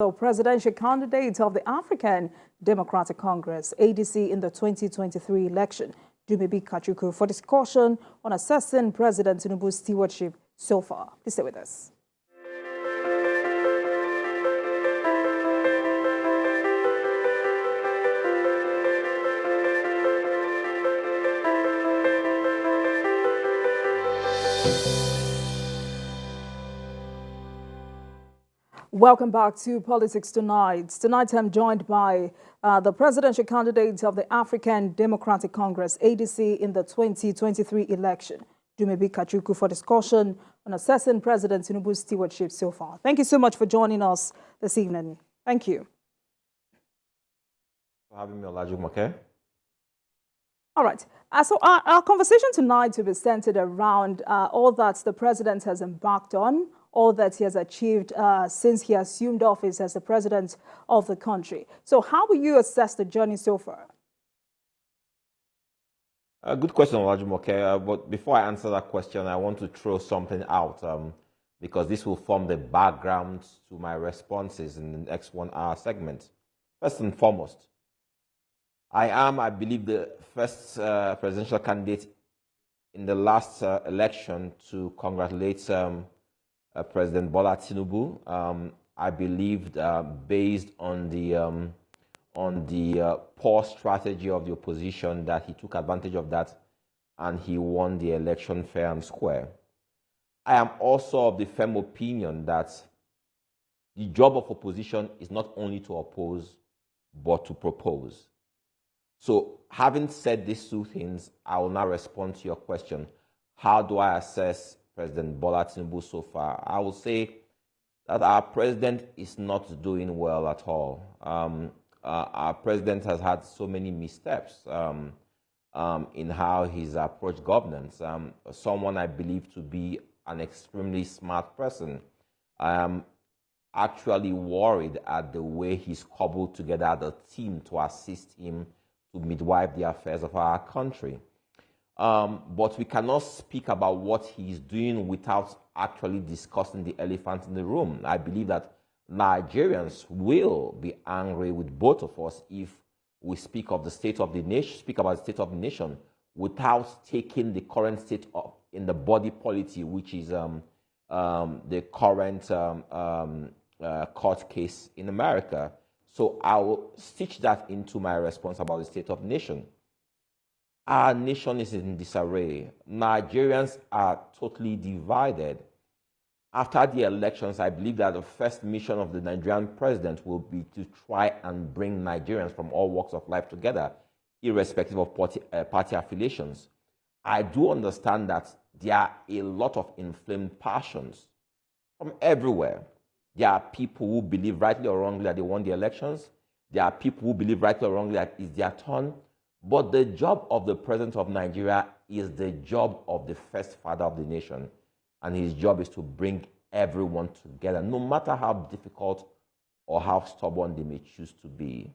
So, presidential candidate of the African Democratic Congress, ADC, in the 2023 election, Kachikwu, for discussion on assessing President Tinubu's stewardship so far. Please stay with us. Welcome back to Politics Tonight. Tonight I'm joined by the presidential candidate of the African Democratic Congress, ADC, in the 2023 election, Kachikwu, for discussion on assessing President Tinubu's stewardship so far. Thank you so much for joining us this evening. Thank you. For having me, Olajumoke. All right. So our conversation tonight will be centered around all that the president has embarked on, all that he has achieved since he assumed office as the president of the country. So how will you assess the journey so far? Good question, Olajumoke. But before I answer that question, I want to throw something out because this will form the background to my responses in the next 1 hour segment. First and foremost, I am, I believe, the first presidential candidate in the last election to congratulate President Bola Tinubu. I believed, based on the poor strategy of the opposition, that he took advantage of that and he won the election fair and square. I am also of the firm opinion that the job of opposition is not only to oppose, but to propose. So, having said these two things, I will now respond to your question. How do I assess President Bola Tinubu so far? I will say that our president is not doing well at all. Our president has had so many missteps in how he's approached governance. Someone I believe to be an extremely smart person. I am actually worried at the way he's cobbled together the team to assist him to midwife the affairs of our country. But we cannot speak about what he's doing without actually discussing the elephant in the room. I believe that Nigerians will be angry with both of us if we speak of the state of the nation, speak about the state of the nation, without taking the current state of in the body politic, which is the current court case in America. So I will stitch that into my response about the state of the nation. Our nation is in disarray. Nigerians are totally divided. After the elections, I believe that the first mission of the Nigerian president will be to try and bring Nigerians from all walks of life together, irrespective of party affiliations. I do understand that there are a lot of inflamed passions from everywhere. There are people who believe rightly or wrongly that they won the elections. There are people who believe rightly or wrongly that it's their turn. But the job of the president of Nigeria is the job of the first father of the nation. And his job is to bring everyone together, no matter how difficult or how stubborn they may choose to be.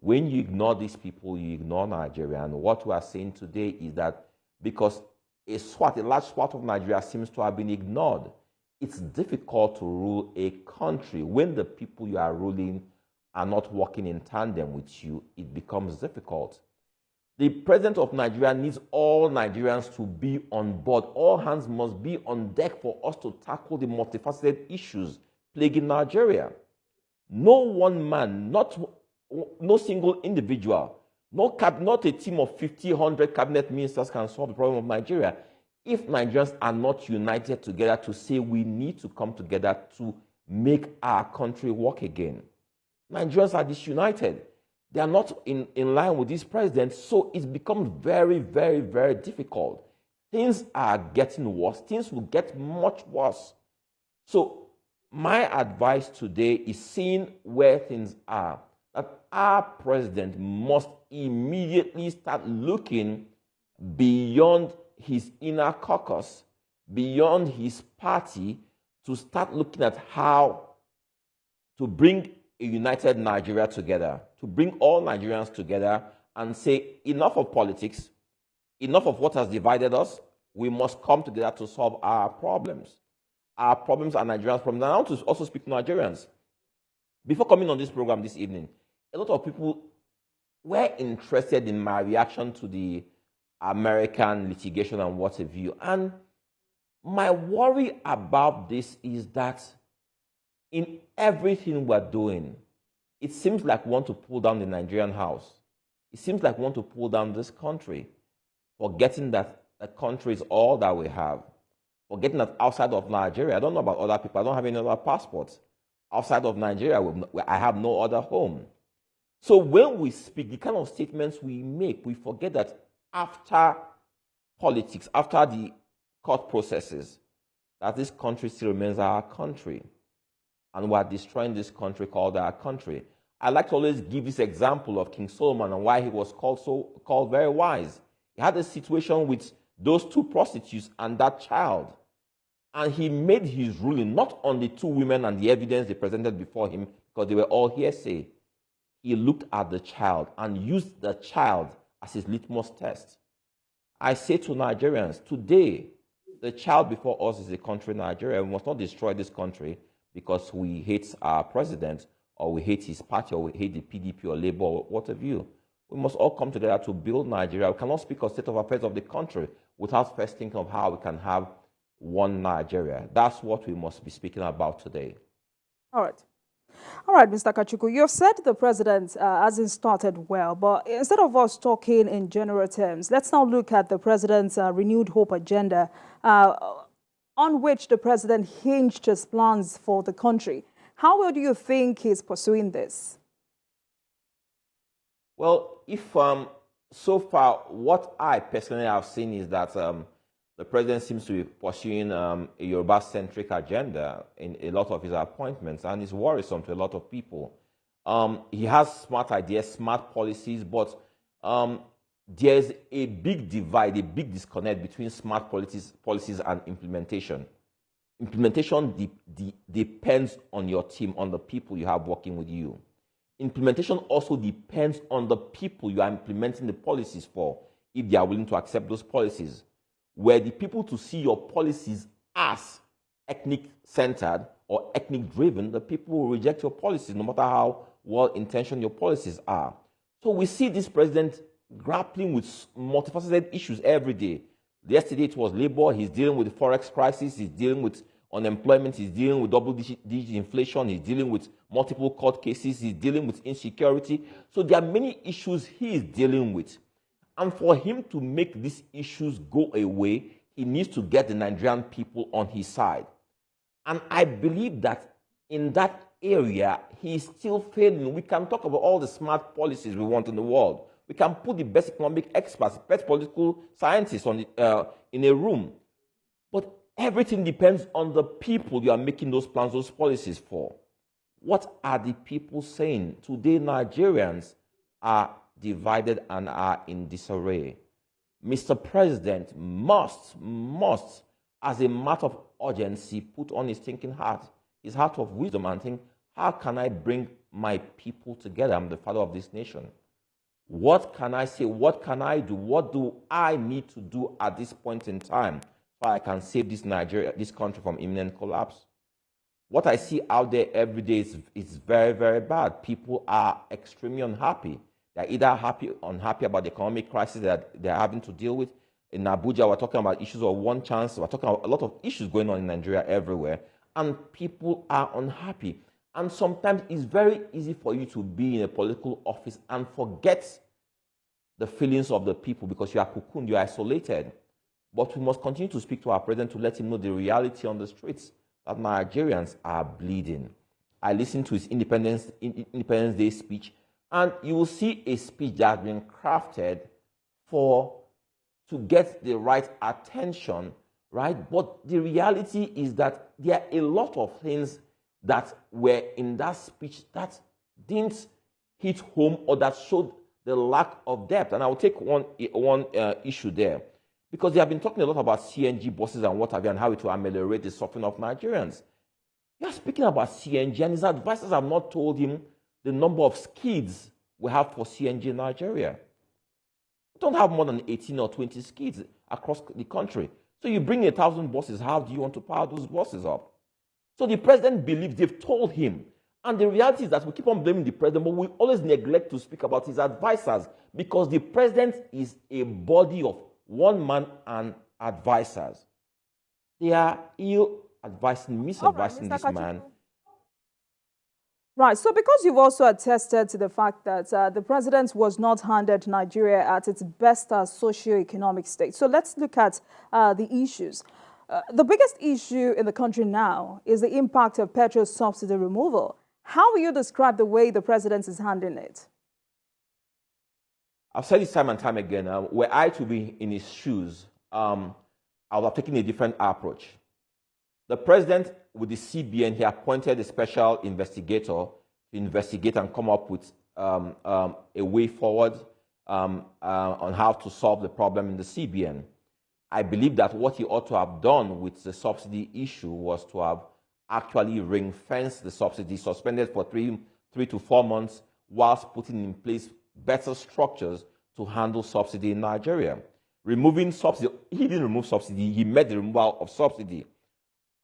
When you ignore these people, you ignore Nigeria. And what we are saying today is that because a large swath of Nigeria seems to have been ignored, it's difficult to rule a country. When the people you are ruling are not working in tandem with you, it becomes difficult. The president of Nigeria needs all Nigerians to be on board. All hands must be on deck for us to tackle the multifaceted issues plaguing Nigeria. No one man, no single individual, not a team of 50, 100 cabinet ministers can solve the problem of Nigeria. If Nigerians are not united together to say we need to come together to make our country work again. Nigerians are disunited. They are not in line with this president, so it becomes very, very, very difficult. Things are getting worse. Things will get much worse. So my advice today is seeing where things are, that our president must immediately start looking beyond his inner caucus, beyond his party, to start looking at how to bring a united Nigeria together, to bring all Nigerians together and say, enough of politics, enough of what has divided us, we must come together to solve our problems. Our problems are Nigerians' problems. And I want to also speak to Nigerians. Before coming on this program this evening, a lot of people were interested in my reaction to the American litigation and what have you. And my worry about this is that in everything we're doing, it seems like we want to pull down the Nigerian house. It seems like we want to pull down this country, forgetting that the country is all that we have, forgetting that outside of Nigeria, I don't know about other people, I don't have any other passports. Outside of Nigeria, I have no other home. So when we speak, the kind of statements we make, we forget that after politics, after the court processes, that this country still remains our country. And we're destroying this country called our country. I like to always give this example of King Solomon and why he was called very wise. He had a situation with those two prostitutes and that child. And he made his ruling not on the two women and the evidence they presented before him, because they were all hearsay. He looked at the child and used the child as his litmus test. I say to Nigerians, today, the child before us is the country Nigeria. We must not destroy this country because we hate our president, or we hate his party, or we hate the PDP or Labour or what have you. We must all come together to build Nigeria. We cannot speak of state of affairs of the country without first thinking of how we can have one Nigeria. That's what we must be speaking about today. All right. All right, Mr. Kachikwu, you've said the president hasn't started well, but instead of us talking in general terms, let's now look at the president's renewed hope agenda, on which the president hinged his plans for the country. How well do you think he's pursuing this? Well, if so far what I personally have seen is that the president seems to be pursuing a Yoruba-centric agenda in a lot of his appointments, and it's worrisome to a lot of people. He has smart ideas, smart policies, but there's a big divide, a big disconnect between smart policies and implementation. Implementation depends on your team, on the people you have working with you. Implementation also depends on the people you are implementing the policies for, if they are willing to accept those policies. Were the people to see your policies as ethnic-centered or ethnic-driven, the people will reject your policies, no matter how well-intentioned your policies are. So we see this president grappling with multifaceted issues every day. Yesterday it was labor, he's dealing with the forex crisis, he's dealing with unemployment, he's dealing with double-digit inflation, he's dealing with multiple court cases, he's dealing with insecurity. So there are many issues he is dealing with. And for him to make these issues go away, he needs to get the Nigerian people on his side. And I believe that in that area, he is still failing. We can talk about all the smart policies we want in the world. We can put the best economic experts, best political scientists in a room. But everything depends on the people you are making those plans, those policies for. What are the people saying? Today, Nigerians are divided and are in disarray. Mr. President must, as a matter of urgency, put on his thinking hat, his heart of wisdom, and think, how can I bring my people together? I'm the father of this nation. What can I say? What can I do? What do I need to do at this point in time so I can save this country from imminent collapse? What I see out there every day is very, very bad. People are extremely unhappy. They're either unhappy about the economic crisis that they're having to deal with. In Abuja, we're talking about issues of one chance. We're talking about a lot of issues going on in Nigeria everywhere. And people are unhappy. And sometimes it's very easy for you to be in a political office and forget the feelings of the people because you are cocooned, you are isolated. But we must continue to speak to our president to let him know the reality on the streets, that Nigerians are bleeding. I listened to his Independence Day speech, and you will see a speech that has been crafted to get the right attention, right? But the reality is that there are a lot of things that were in that speech that didn't hit home or that showed the lack of depth. And I will take one issue there. Because they have been talking a lot about CNG buses and what have you, and how it will ameliorate the suffering of Nigerians. You are speaking about CNG, and his advisors have not told him the number of skids we have for CNG in Nigeria. We don't have more than 18 or 20 skids across the country. So you bring 1,000 buses, how do you want to power those buses up? So the president believes they've told him, And the reality is that we keep on blaming the president, but we always neglect to speak about his advisors, because the president is a body of one man and advisors. They are ill-advising, misadvising this man. Right, so because you've also attested to the fact that the president was not handed Nigeria at its best socio-economic state. So let's look at the issues. The biggest issue in the country now is the impact of petrol subsidy removal. How will you describe the way the president is handling it? I've said this time and time again, were I to be in his shoes, I would have taken a different approach. The president, with the CBN, he appointed a special investigator to investigate and come up with a way forward on how to solve the problem in the CBN. I believe that what he ought to have done with the subsidy issue was to have actually ring-fenced the subsidy, suspended for three to 4 months, whilst putting in place better structures to handle subsidy in Nigeria. Removing subsidy, he didn't remove subsidy, he made the removal of subsidy.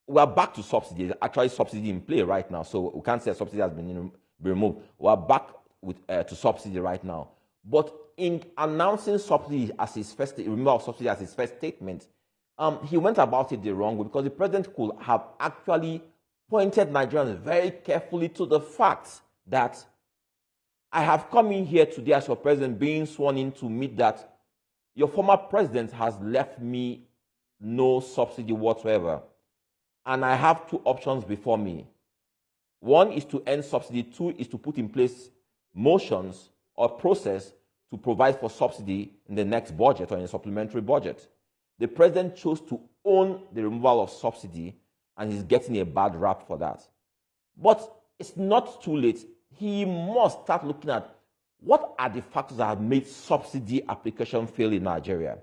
We are back to subsidy. There's actually subsidy in play right now, so we can't say subsidy has been removed. We are back to subsidy right now. But in announcing subsidy as his first removal of subsidy as his first statement, he went about it the wrong way, because the president could have actually pointed Nigerians very carefully to the fact that I have come in here today as your president, being sworn in to meet that your former president has left me no subsidy whatsoever. And I have two options before me. One is to end subsidy. Two is to put in place motions or process to provide for subsidy in the next budget or in a supplementary budget. The president chose to own the removal of subsidy, and he's getting a bad rap for that. But it's not too late. He must start looking at what are the factors that have made subsidy application fail in Nigeria.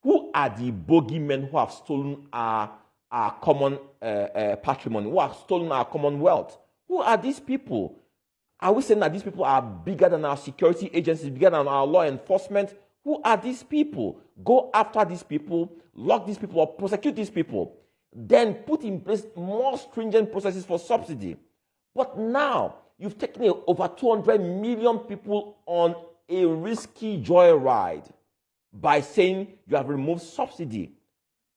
Who are the bogeymen who have stolen our common patrimony, who have stolen our common wealth? Who are these people? Are we saying that these people are bigger than our security agencies, bigger than our law enforcement? Who are these people? Go after these people, lock these people up, prosecute these people, then put in place more stringent processes for subsidy. But now, you've taken over 200 million people on a risky joyride by saying you have removed subsidy.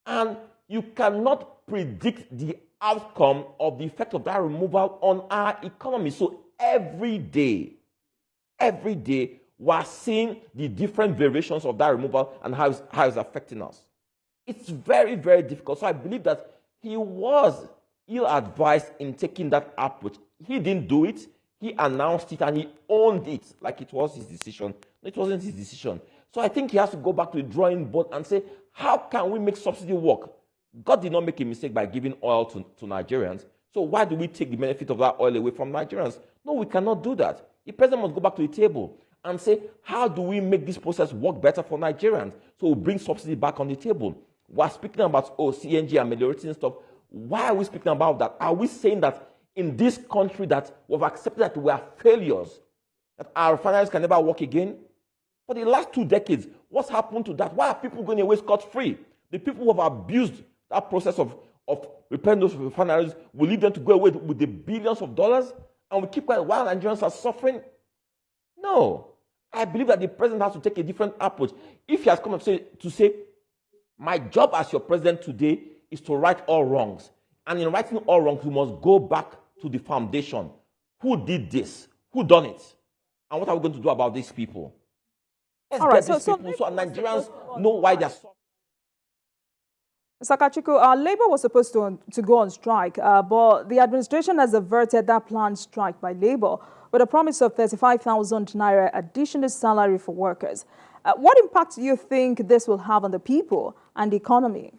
And you cannot predict the outcome of the effect of that removal on our economy. So every day, we're seeing the different variations of that removal and how it's affecting us. It's very, very difficult. So I believe that he was ill-advised in taking that approach. He didn't do it. He announced it and he owned it like it was his decision. It wasn't his decision. So I think he has to go back to the drawing board and say, how can we make subsidy work? God did not make a mistake by giving oil to Nigerians. So why do we take the benefit of that oil away from Nigerians? No, we cannot do that. The president must go back to the table and say, how do we make this process work better for Nigerians? So we bring subsidy back on the table. We're speaking about CNG ameliorating stuff. Why are we speaking about that? Are we saying that in this country that we've accepted that we are failures, that our refineries can never work again? For the last 2 decades, what's happened to that? Why are people going away scot-free? The people who have abused that process of repairing those refineries, we leave them to go away with the billions of dollars, and we keep quiet while Nigerians are suffering? No. I believe that the president has to take a different approach. If he has come to say, my job as your president today is to right all wrongs, and in righting all wrongs, we must go back to the foundation. Who did this? Who done it? And what are we going to do about these people? Let's get these people so Nigerians know why they're suffering. Mr. Kachikwu, Labour was supposed to go on strike, but the administration has averted that planned strike by Labour with a promise of 35,000 naira additional salary for workers. What impact do you think this will have on the people and the economy?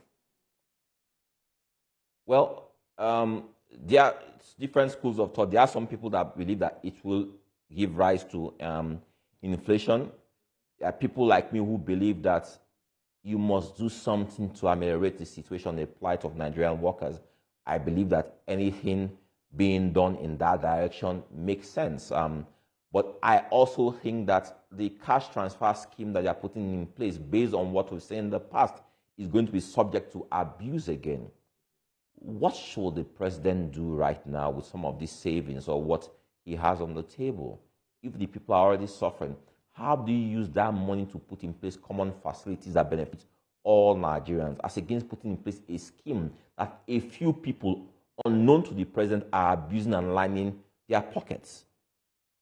Well, there are different schools of thought. There are some people that believe that it will give rise to inflation. There are people like me who believe that you must do something to ameliorate the situation, the plight of Nigerian workers. I believe that anything being done in that direction makes sense. But I also think that the cash transfer scheme that they are putting in place, based on what we've seen in the past, is going to be subject to abuse again. what should the president do right now with some of these savings or what he has on the table? If the people are already suffering, how do you use that money to put in place common facilities that benefit all Nigerians, as against putting in place a scheme that a few people unknown to the president are abusing and lining their pockets?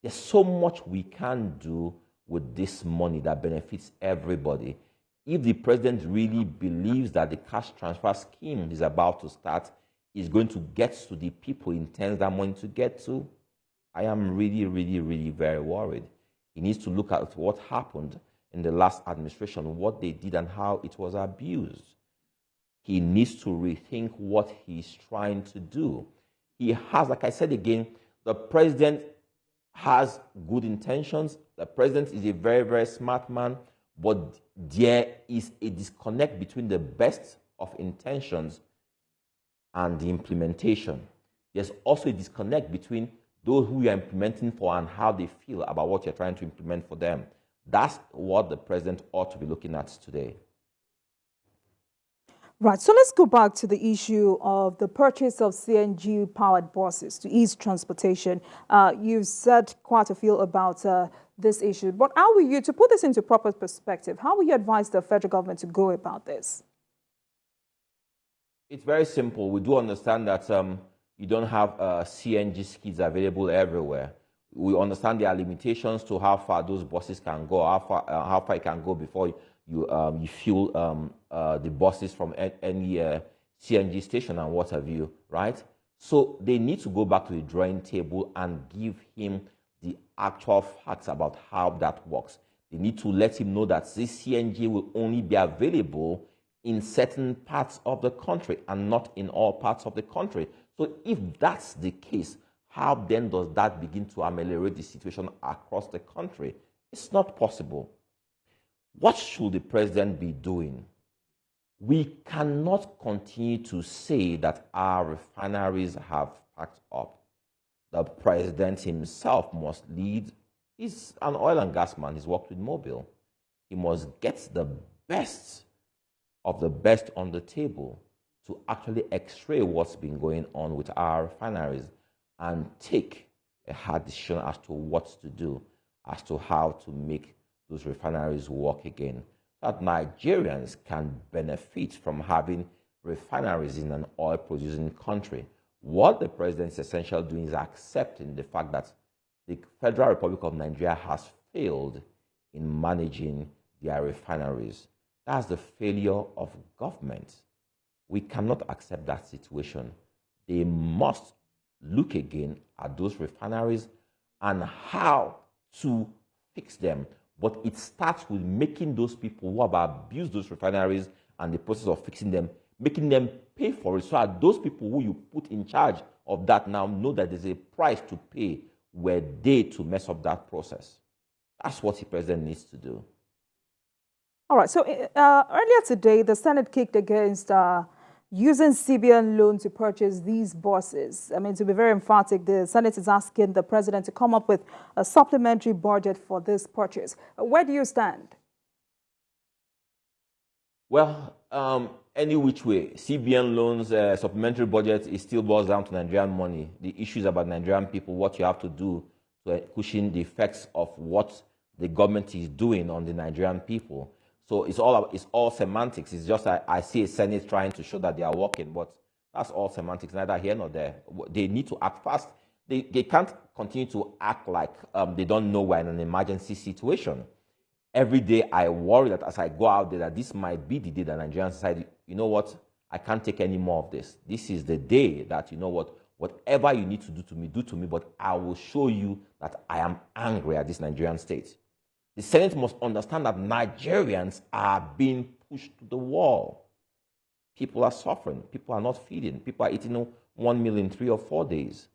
There's so much we can do with this money that benefits everybody. If the president really believes that the cash transfer scheme is about to start is going to get to the people he intends that money to get to, I am really, really, really very worried. He needs to look at what happened in the last administration, what they did and how it was abused. He needs to rethink what he's trying to do. He has, like I said again, the president has good intentions. The president is a very, very smart man, but there is a disconnect between the best of intentions and the implementation. There's also a disconnect between those who you're implementing for and how they feel about what you're trying to implement for them. That's what the president ought to be looking at today. Right, so let's go back to the issue of the purchase of CNG-powered buses to ease transportation. You've said quite a few about this issue, but how will you, to put this into proper perspective, how will you advise the federal government to go about this? It's very simple. We do understand that you don't have CNG skids available everywhere. We understand there are limitations to how far those buses can go, how far it can go before you fuel the buses from any CNG station and what have you, right? So they need to go back to the drawing table and give him the actual facts about how that works. They need to let him know that this CNG will only be available in certain parts of the country and not in all parts of the country. So if that's the case, how then does that begin to ameliorate the situation across the country? It's not possible. What should the president be doing? We cannot continue to say that our refineries have packed up. The president himself must lead. He's an oil and gas man. He's worked with Mobil. He must get the best of the best on the table to actually x-ray what's been going on with our refineries and take a hard decision as to what to do, as to how to make those refineries work again, so that Nigerians can benefit from having refineries in an oil-producing country. What the president is essentially doing is accepting the fact that the Federal Republic of Nigeria has failed in managing their refineries. That's the failure of government. We cannot accept that situation. They must look again at those refineries and how to fix them. But it starts with making those people who have abused those refineries and the process of fixing them, making them pay for it, so that those people who you put in charge of that now know that there's a price to pay were they to mess up that process. That's what the president needs to do. All right, so earlier today, the Senate kicked against using CBN Loan to purchase these buses. I mean, to be very emphatic, the Senate is asking the president to come up with a supplementary budget for this purchase. Where do you stand? Well, any which way, CBN Loans supplementary budget, it still boils down to Nigerian money. The issue is about Nigerian people, what you have to do to cushion the effects of what the government is doing on the Nigerian people. So it's all semantics. It's just I see a Senate trying to show that they are working, but that's all semantics, neither here nor there. They need to act fast. They can't continue to act like they don't know we're in an emergency situation. Every day I worry that as I go out there that this might be the day that Nigerian society, you know what, I can't take any more of this. This is the day that, you know what, whatever you need to do to me, but I will show you that I am angry at this Nigerian state. The Senate must understand that Nigerians are being pushed to the wall. People are suffering. People are not feeding. People are eating 1 meal in 3 or 4 days.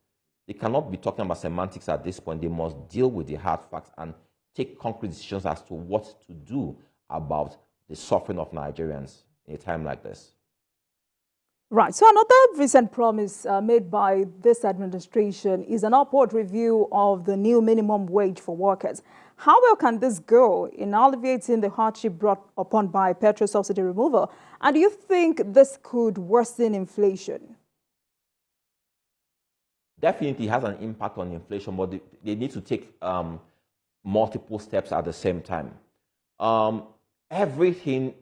They cannot be talking about semantics at this point. They must deal with the hard facts and take concrete decisions as to what to do about the suffering of Nigerians in a time like this. Right. So another recent promise made by this administration is an upward review of the new minimum wage for workers. How well can this go in alleviating the hardship brought upon by petrol subsidy removal? And do you think this could worsen inflation? definitely has an impact on inflation, but they need to take multiple steps at the same time. Everything,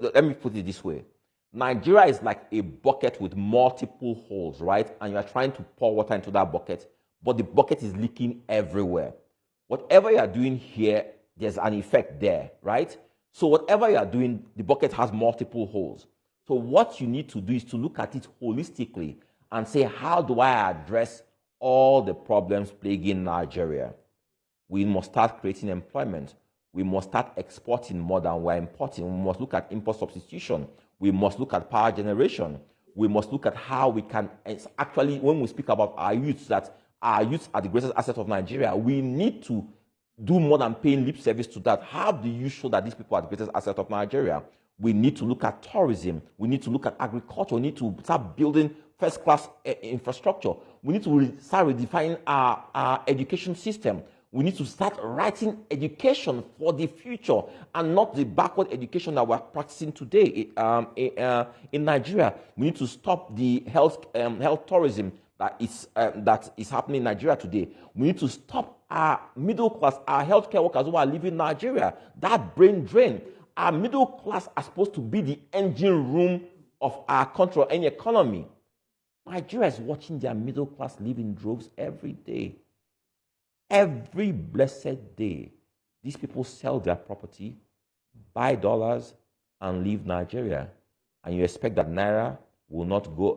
let me put it this way. Nigeria is like a bucket with multiple holes, right? And you are trying to pour water into that bucket, but the bucket is leaking everywhere. Whatever you are doing here, there's an effect there, right? So whatever you are doing, the bucket has multiple holes. So what you need to do is to look at it holistically and say, how do I address all the problems plaguing Nigeria? We must start creating employment. We must start exporting more than we're importing. We must look at import substitution. We must look at power generation. We must look at how we can actually, when we speak about our youth, that our youth are the greatest asset of Nigeria, we need to do more than paying lip service to that. How do you show that these people are the greatest asset of Nigeria? We need to look at tourism. We need to look at agriculture. We need to start building first-class infrastructure. We need to start redefining our education system. We need to start writing education for the future and not the backward education that we're practicing today in Nigeria. We need to stop the health tourism that is happening in Nigeria today. We need to stop our middle class, our healthcare workers who are leaving Nigeria, that brain drain. Our middle class are supposed to be the engine room of our country or any economy. Nigeria is watching their middle class live in droves every day. Every blessed day, these people sell their property, buy dollars, and leave Nigeria. And you expect that naira will not go,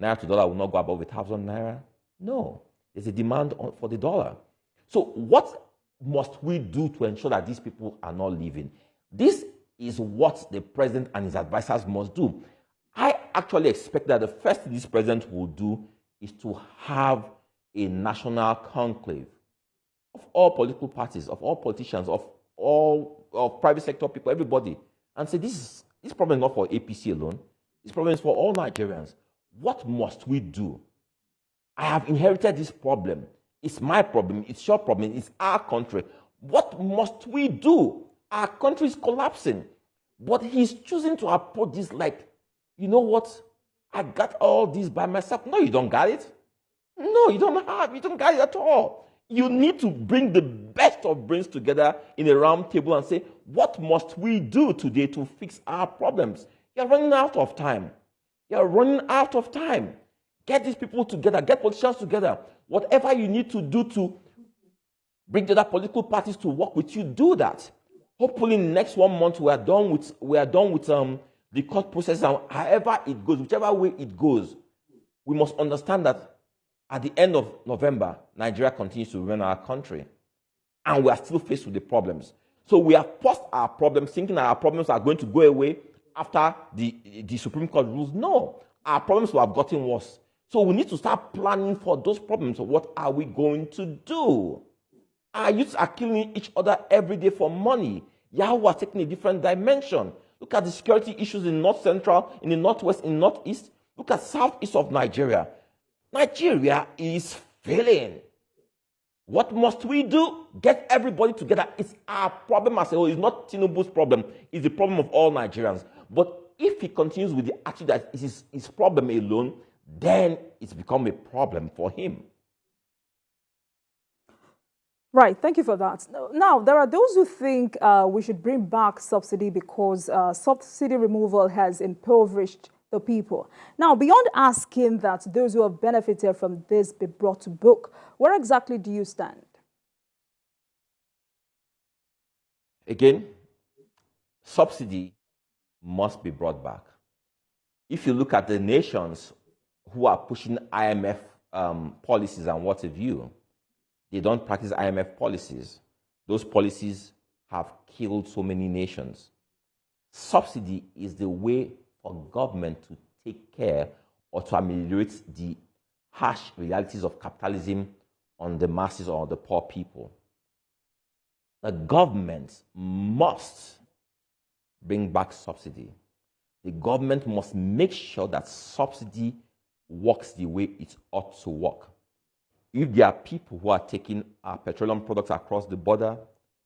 naira to dollar will not go above 1,000 naira? No, there's a demand for the dollar. So what must we do to ensure that these people are not leaving? This is what the president and his advisors must do. I actually expect that the first thing this president will do is to have a national conclave of all political parties, of all politicians, of all private sector people, everybody, and say this problem is not for APC alone. This problem is for all Nigerians. What must we do? I have inherited this problem. It's my problem. It's your problem. It's our country. What must we do? Our country is collapsing. But he's choosing to approach this like, you know what? I got all this by myself. No, you don't got it. No, you don't got it at all. You need to bring the best of brains together in a round table and say, what must we do today to fix our problems? You're running out of time. You're running out of time. Get these people together. Get politicians together. Whatever you need to do to bring the other political parties to work with you, do that. Hopefully, next 1 month we are done with the court process, and however it goes, whichever way it goes, we must understand that at the end of November, Nigeria continues to run our country, and we are still faced with the problems. So we have paused our problems, thinking that our problems are going to go away after the Supreme Court rules. No, our problems will have gotten worse. So we need to start planning for those problems. So what are we going to do? Our youths are killing each other every day for money. Yahoo are taking a different dimension. Look at the security issues in North Central, in the Northwest, in Northeast. Look at Southeast of Nigeria. Nigeria is failing. What must we do? Get everybody together. It's our problem as a whole. It's not Tinubu's problem. It's the problem of all Nigerians. But if he continues with the attitude that it is his problem alone, then it's become a problem for him. Right, thank you for that. Now, there are those who think we should bring back subsidy because subsidy removal has impoverished the people. Now, beyond asking that those who have benefited from this be brought to book, where exactly do you stand? Again, subsidy must be brought back. If you look at the nations who are pushing IMF policies and what have you, they don't practice IMF policies. Those policies have killed so many nations. Subsidy is the way for government to take care or to ameliorate the harsh realities of capitalism on the masses or the poor people. The government must bring back subsidy. The government must make sure that subsidy works the way it ought to work. If there are people who are taking our petroleum products across the border,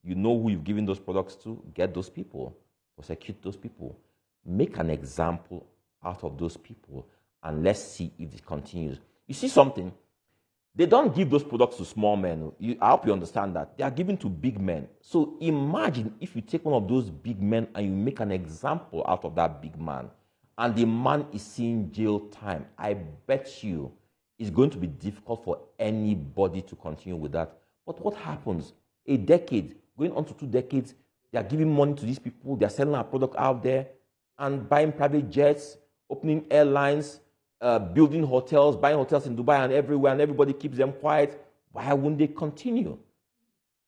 you know who you've given those products to, get those people, prosecute those people, make an example out of those people, and let's see if it continues. You see something? They don't give those products to small men. I hope you understand that. They are given to big men. So imagine if you take one of those big men and you make an example out of that big man, and the man is seeing jail time. I bet you it's going to be difficult for anybody to continue with that. But what happens? A decade, going on to 2 decades, they are giving money to these people. They are selling our product out there and buying private jets, opening airlines, building hotels, buying hotels in Dubai and everywhere, and everybody keeps them quiet. Why wouldn't they continue?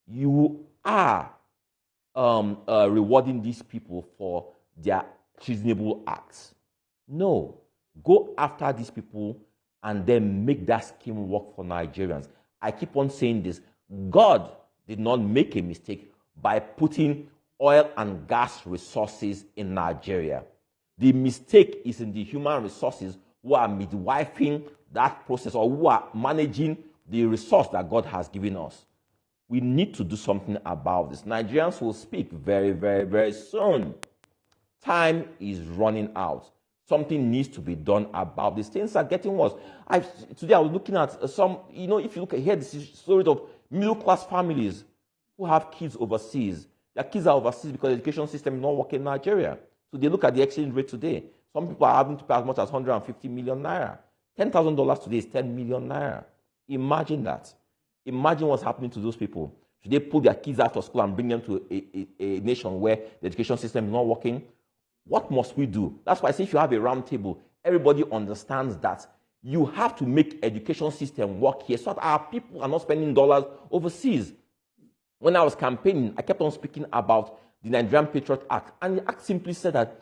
You are rewarding these people for their treasonable acts. No. Go after these people and then make that scheme work for Nigerians. I keep on saying this. God did not make a mistake by putting oil and gas resources in Nigeria. The mistake is in the human resources who are midwifing that process or who are managing the resource that God has given us. We need to do something about this. Nigerians will speak very, very, very soon. Time is running out. Something needs to be done about this. Things are getting worse. Today I was looking at some, if you look at here, this is stories of middle-class families who have kids overseas. Their kids are overseas because the education system is not working in Nigeria. So they look at the exchange rate today. Some people are having to pay as much as 150 million naira. $10,000 today is 10 million naira. Imagine that. Imagine what's happening to those people. Should they pull their kids out of school and bring them to a nation where the education system is not working? What must we do? That's why I say if you have a round table, everybody understands that you have to make education system work here so that our people are not spending dollars overseas. When I was campaigning, I kept on speaking about the Nigerian Patriot Act, and the act simply said that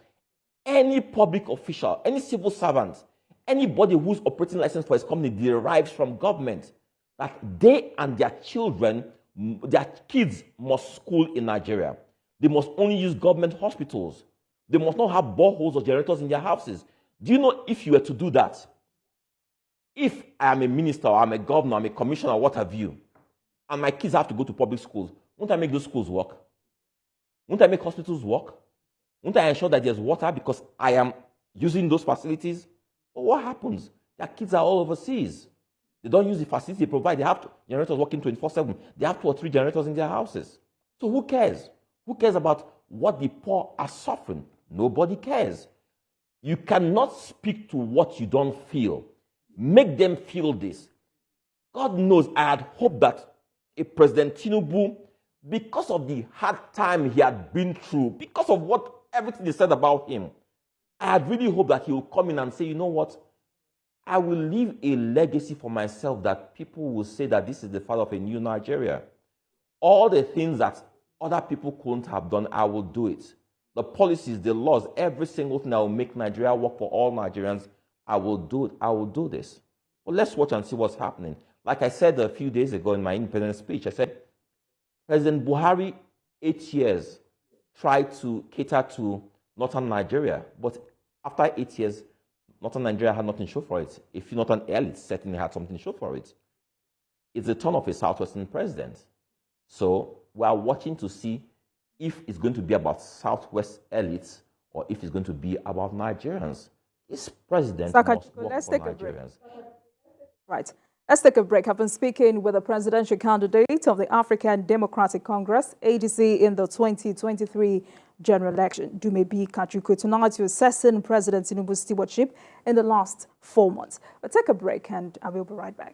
any public official, any civil servant, anybody whose operating license for his company derives from government, that they and their children, their kids must school in Nigeria. They must only use government hospitals. They must not have boreholes or generators in their houses. Do you know if you were to do that, if I am a minister or I'm a governor, I'm a commissioner or what have you, and my kids have to go to public schools, won't I make those schools work? Won't I make hospitals work? Won't I ensure that there's water because I am using those facilities? But what happens? Their kids are all overseas. They don't use the facilities they provide. They have generators working 24/7. They have 2 or 3 generators in their houses. So who cares? Who cares about what the poor are suffering? Nobody cares. You cannot speak to what you don't feel. Make them feel this. God knows I had hoped that a President Tinubu, because of the hard time he had been through, because of everything they said about him, I had really hoped that he would come in and say, you know what, I will leave a legacy for myself that people will say that this is the father of a new Nigeria. All the things that other people couldn't have done, I will do it. The policies, the laws, every single thing that will make Nigeria work for all Nigerians, I will do it. I will do this. Well, let's watch and see what's happening. Like I said a few days ago in my independence speech, I said, President Buhari, 8 years, tried to cater to northern Nigeria, but after 8 years, northern Nigeria had nothing to show for it. If northern elite certainly had something to show for it. It's the turn of a southwestern president. So we are watching to see if it's going to be about southwest elites or if it's going to be about Nigerians. This president must work for Nigerians. Right. Let's take a break. I've been speaking with the presidential candidate of the African Democratic Congress, ADC, in the 2023 general election, Dumebi Kachikwu, tonight to assessing President Tinubu's stewardship in the last 4 months. But take a break and I will be right back.